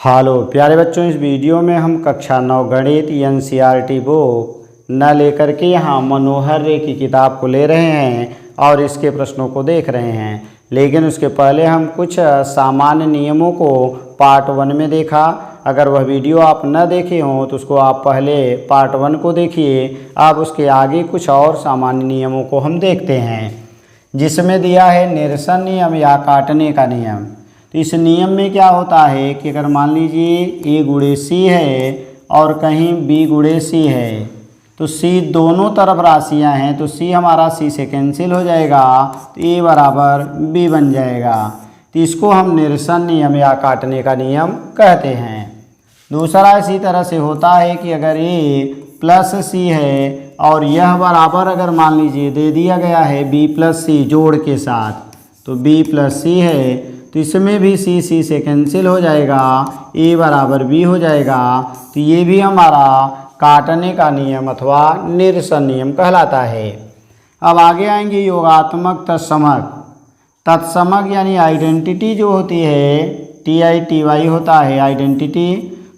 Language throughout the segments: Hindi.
हालो प्यारे बच्चों, इस वीडियो में हम कक्षा 9 गणित एनसीईआरटी बुक न लेकर के यहाँ मनोहर रे की किताब को ले रहे हैं और इसके प्रश्नों को देख रहे हैं। लेकिन उसके पहले हम कुछ सामान्य नियमों को पार्ट 1 में देखा। अगर वह वीडियो आप न देखे हों तो उसको आप पहले पार्ट 1 को देखिए। अब उसके आगे कुछ और सामान्य नियमों को हम देखते हैं, जिसमें दिया है निरसन नियम या काटने का नियम। तो इस नियम में क्या होता है कि अगर मान लीजिए ए गुणे सी है और कहीं बी गुणे सी है, तो सी दोनों तरफ राशियां हैं, तो सी हमारा सी से कैंसिल हो जाएगा, तो ए बराबर बी बन जाएगा। तो इसको हम निरसन नियम या काटने का नियम कहते हैं। दूसरा इसी तरह से होता है कि अगर ए प्लस सी है और यह बराबर अगर मान लीजिए दे दिया गया है बी प्लस सी जोड़ के साथ, तो बी प्लस सी है, तो इसमें भी सी सी से कैंसिल हो जाएगा, ए बराबर बी हो जाएगा। तो ये भी हमारा काटने का नियम अथवा निरसन नियम कहलाता है। अब आगे आएंगे योगात्मक तत्समक। तत्समक यानी आइडेंटिटी जो होती है, TITY होता है आइडेंटिटी।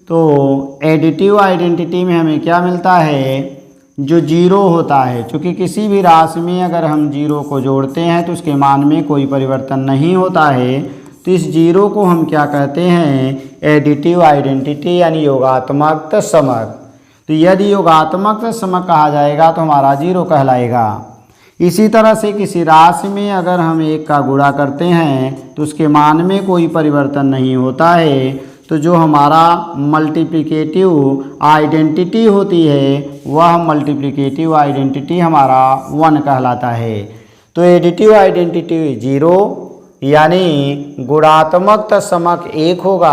तो एडिटिव आइडेंटिटी में हमें क्या मिलता है, जो जीरो होता है। चूँकि किसी भी राशि में अगर हम जीरो को जोड़ते हैं तो उसके मान में कोई परिवर्तन नहीं होता है, तो इस जीरो को हम क्या कहते हैं, एडिटिव आइडेंटिटी यानी योगात्मक तत्समक। तो यदि योगात्मक तत्समक कहा जाएगा तो हमारा जीरो कहलाएगा। इसी तरह से किसी राशि में अगर हम एक का गुणा करते हैं तो उसके मान में कोई परिवर्तन नहीं होता है, तो जो हमारा मल्टीप्लिकेटिव आइडेंटिटी होती है वह मल्टीप्लिकेटिव आइडेंटिटी हमारा 1 कहलाता है। तो एडिटिव आइडेंटिटी जीरो यानी गुणात्मक तत्समक 1 होगा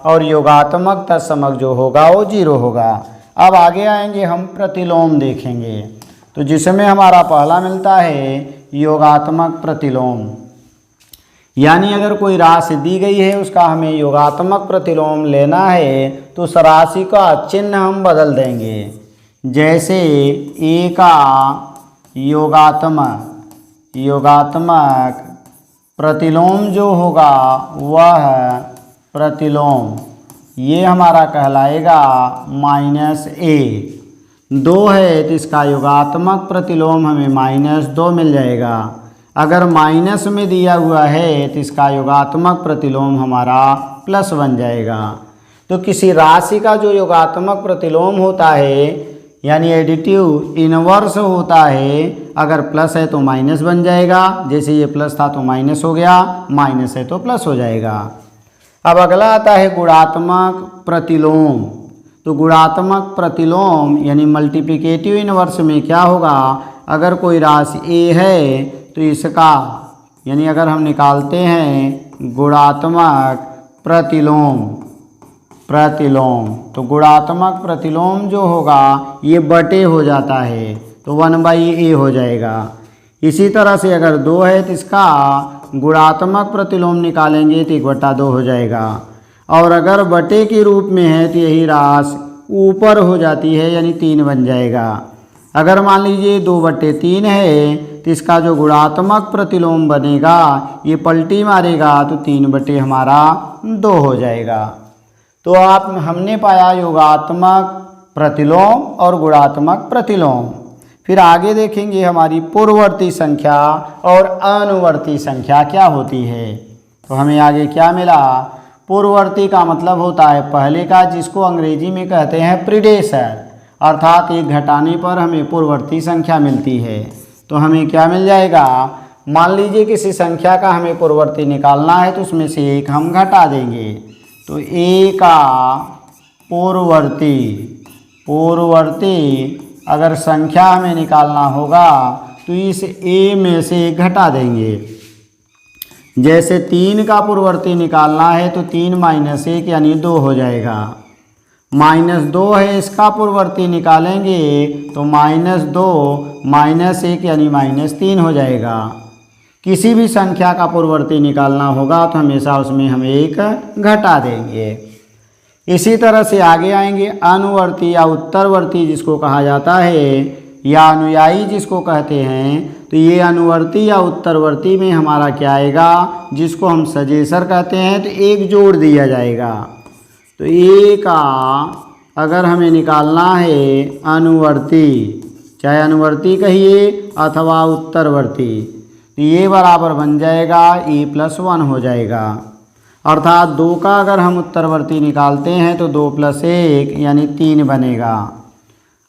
और योगात्मक तत्समक जो होगा वो 0 होगा। अब आगे आएंगे हम प्रतिलोम देखेंगे, तो जिसमें हमारा पहला मिलता है योगात्मक प्रतिलोम। यानी अगर कोई राशि दी गई है उसका हमें योगात्मक प्रतिलोम लेना है तो उस राशि का चिन्ह हम बदल देंगे। जैसे ए का योगात्मक प्रतिलोम जो होगा वह प्रतिलोम ये हमारा कहलाएगा -a। 2 है तो इसका योगात्मक प्रतिलोम हमें -2 मिल जाएगा। अगर माइनस में दिया हुआ है तो इसका योगात्मक प्रतिलोम हमारा प्लस बन जाएगा। तो किसी राशि का जो योगात्मक प्रतिलोम होता है यानी एडिटिव इनवर्स होता है, अगर प्लस है तो माइनस बन जाएगा। जैसे ये प्लस था तो माइनस हो गया, माइनस है तो प्लस हो जाएगा। अब अगला आता है गुणात्मक प्रतिलोम। तो गुणात्मक प्रतिलोम यानी मल्टीप्लिकेटिव इनवर्स में क्या होगा, अगर कोई राशि ए है तो इसका यानी अगर हम निकालते हैं गुणात्मक प्रतिलोम तो गुणात्मक प्रतिलोम जो होगा ये बटे हो जाता है, तो 1/a हो जाएगा। इसी तरह से अगर 2 है तो इसका गुणात्मक प्रतिलोम निकालेंगे तो 1/2 हो जाएगा। और अगर बटे के रूप में है तो यही राशि ऊपर हो जाती है यानी 3 बन जाएगा। अगर मान लीजिए 2/3 है तो इसका जो गुणात्मक प्रतिलोम बनेगा ये पलटी मारेगा तो 3/2 हमारा 2 हो जाएगा। तो हमने पाया योगात्मक प्रतिलोम और गुणात्मक प्रतिलोम। फिर आगे देखेंगे हमारी पूर्ववर्ती संख्या और अनुवर्ती संख्या क्या होती है। तो हमें आगे क्या मिला, पूर्ववर्ती का मतलब होता है पहले का, जिसको अंग्रेजी में कहते हैं प्रीडेसर, अर्थात एक घटाने पर हमें पूर्ववर्ती संख्या मिलती है। तो हमें क्या मिल जाएगा, मान लीजिए किसी संख्या का हमें पूर्ववर्ती निकालना है तो उसमें से 1 हम घटा देंगे। तो a का पूर्ववर्ती अगर संख्या हमें निकालना होगा तो इस a में से 1 घटा देंगे। जैसे 3 का पूर्ववर्ती निकालना है तो 3 - 1 यानी 2 हो जाएगा। -2 है इसका पूर्ववर्ती निकालेंगे तो -2 - 1 यानी -3 हो जाएगा। किसी भी संख्या का पूर्ववर्ती निकालना होगा तो हमेशा उसमें हम 1 घटा देंगे। इसी तरह से आगे आएंगे अनुवर्ती या उत्तरवर्ती जिसको कहा जाता है, या अनुयायी जिसको कहते हैं। तो ये अनुवर्ती या उत्तरवर्ती में हमारा क्या आएगा, जिसको हम सजेसर कहते हैं, तो 1 जोड़ दिया जाएगा। तो तो ए का अगर हमें निकालना है अनुवर्ती, चाहे अनुवर्ती कहिए अथवा उत्तरवर्ती, तो ये बराबर बन जाएगा e+1 हो जाएगा। अर्थात 2 का अगर हम उत्तरवर्ती निकालते हैं तो 2 + 1 यानी 3 बनेगा।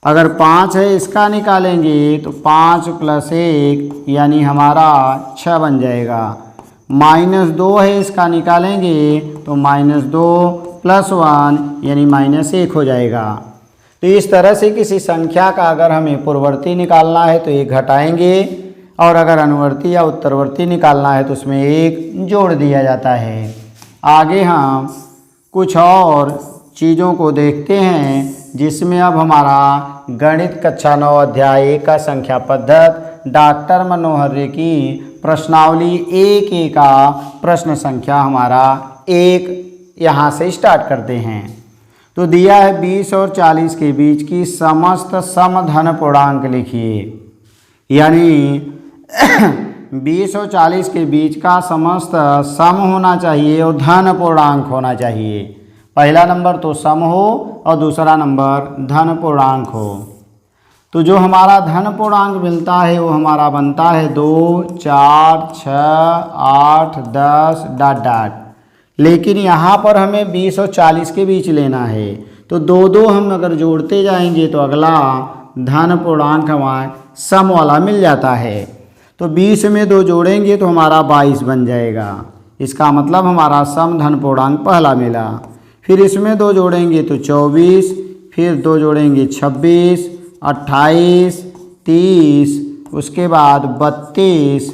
अगर 5 है इसका निकालेंगे तो 5 + 1 यानी हमारा 6 बन जाएगा। -2 है इसका निकालेंगे तो -2 + 1 यानी -1 हो जाएगा। तो इस तरह से किसी संख्या का अगर हमें पूर्ववर्ती निकालना है तो 1 घटाएंगे, और अगर अनुवर्ती या उत्तरवर्ती निकालना है तो उसमें 1 जोड़ दिया जाता है। आगे हम कुछ और चीज़ों को देखते हैं, जिसमें अब हमारा गणित कक्षा 9 अध्याय 1 का संख्या पद्धति डॉक्टर मनोहर रे की प्रश्नावली 1A का प्रश्न संख्या हमारा 1 यहाँ से स्टार्ट करते हैं। तो दिया है 20 और 40 के बीच की समस्त समधन पूर्णांक लिखिए। यानी 20 और 40 के बीच का समस्त सम होना चाहिए और धन पूर्णांक होना चाहिए। पहला नंबर तो सम हो और दूसरा नंबर धन पूर्णांक हो। तो जो हमारा धन पूर्णांक मिलता है वो हमारा बनता है 2, 4, 6, 8, 10 ... लेकिन यहाँ पर हमें 20 और 40 के बीच लेना है, तो 2 हम अगर जोड़ते जाएंगे तो अगला धन पूर्णांक हमारा सम वाला मिल जाता है। तो 20 में 2 जोड़ेंगे तो हमारा 22 बन जाएगा। इसका मतलब हमारा सम धन पूर्णांक पहला मिला। फिर इसमें 2 जोड़ेंगे तो 24, फिर 2 जोड़ेंगे 26, 28, 30, उसके बाद 32,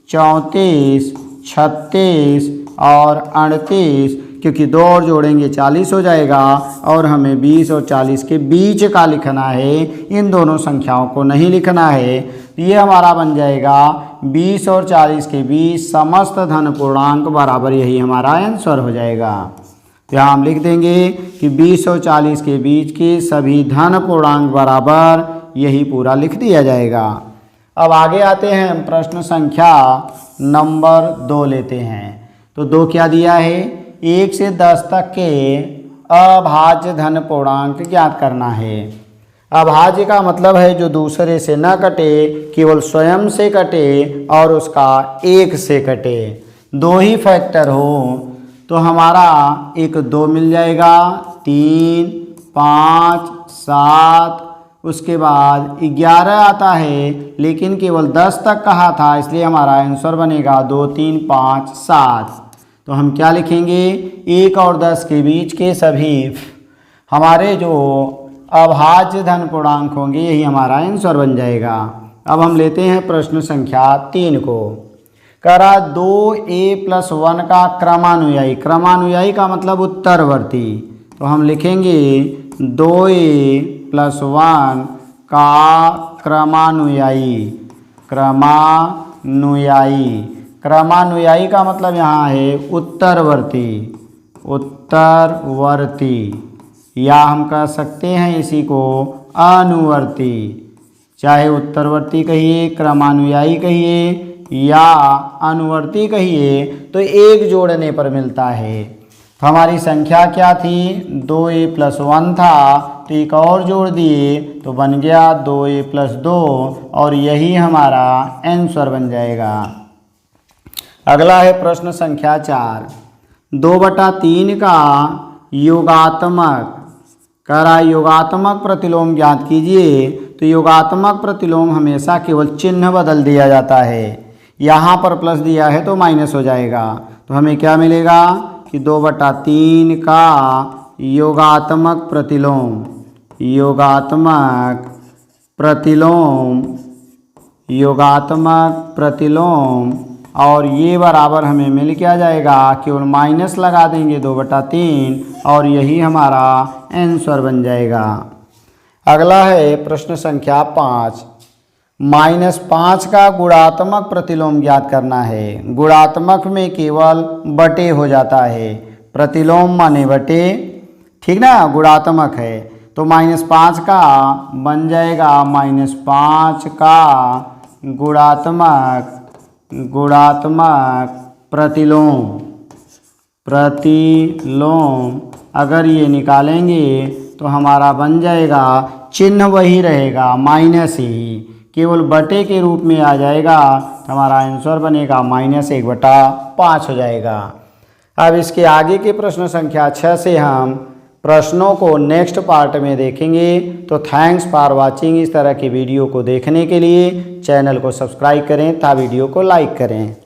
34, 36 और 38, क्योंकि 2 और जोड़ेंगे 40 हो जाएगा और हमें 20 और 40 के बीच का लिखना है, इन दोनों संख्याओं को नहीं लिखना है। ये हमारा बन जाएगा 20 और 40 के बीच समस्त धन पूर्णांक बराबर, यही हमारा आंसर हो जाएगा। तो यहाँ हम लिख देंगे कि 20 और 40 के बीच के सभी धन पूर्णांक बराबर, यही पूरा लिख दिया जाएगा। अब आगे आते हैं, हम प्रश्न संख्या नंबर 2 लेते हैं। तो 2 क्या दिया है, 1 से 10 तक के अभाज्य धन पूर्णांक ज्ञात करना है। अभाज्य का मतलब है जो दूसरे से न कटे, केवल स्वयं से कटे और उसका 1 से कटे। 2 ही फैक्टर हो तो हमारा एक 2 मिल जाएगा, 3, 5, 7, उसके बाद 11 आता है, लेकिन केवल 10 तक कहा था, इसलिए हमारा आंसर बनेगा 2, 3, 5, 7। तो हम क्या लिखेंगे, 1 और 10 के बीच के सभी हमारे जो अभाज्य धन पूर्णांक होंगे, यही हमारा आंसर बन जाएगा। अब हम लेते हैं प्रश्न संख्या 3 को। करा 2a + 1 का क्रमानुयायी, क्रमानुयायी का मतलब उत्तरवर्ती, तो हम लिखेंगे 2a + 1 का क्रमानुयायी। क्रमानुयायी, क्रमानुयायी का मतलब यहाँ है उत्तरवर्ती, उत्तरवर्ती, या हम कह सकते हैं इसी को अनुवर्ती। चाहे उत्तरवर्ती कहिए, क्रमानुयायी कहिए या अनुवर्ती कहिए, तो 1 जोड़ने पर मिलता है। तो हमारी संख्या क्या थी, 2a + 1 था, तो 1 और जोड़ दिए तो बन गया 2a + 2, और यही हमारा आंसर बन जाएगा। अगला है प्रश्न संख्या 4। 2/3 का योगात्मक, करा योगात्मक प्रतिलोम ज्ञात कीजिए। तो योगात्मक प्रतिलोम हमेशा केवल चिन्ह बदल दिया जाता है। यहाँ पर प्लस दिया है तो माइनस हो जाएगा। तो हमें क्या मिलेगा कि 2/3 का योगात्मक प्रतिलोम, योगात्मक प्रतिलोम, योगात्मक प्रतिलोम, और ये बराबर हमें मिल क्या जाएगा, केवल माइनस लगा देंगे 2/3, और यही हमारा आंसर बन जाएगा। अगला है प्रश्न संख्या 5। -5 का गुणात्मक प्रतिलोम ज्ञात करना है। गुणात्मक में केवल बटे हो जाता है, प्रतिलोम माने बटे, ठीक ना, गुणात्मक है। तो -5 का बन जाएगा -5 का गुणात्मक, गुणात्मक प्रतिलोम, प्रतिलोम, अगर ये निकालेंगे तो हमारा बन जाएगा, चिन्ह वही रहेगा माइनस ही, केवल बटे के रूप में आ जाएगा, तो हमारा आंसर बनेगा -1/5 हो जाएगा। अब इसके आगे के प्रश्न संख्या 6 से हम प्रश्नों को नेक्स्ट पार्ट में देखेंगे। तो थैंक्स फॉर वाचिंग। इस तरह की वीडियो को देखने के लिए चैनल को सब्सक्राइब करें तथा वीडियो को लाइक करें।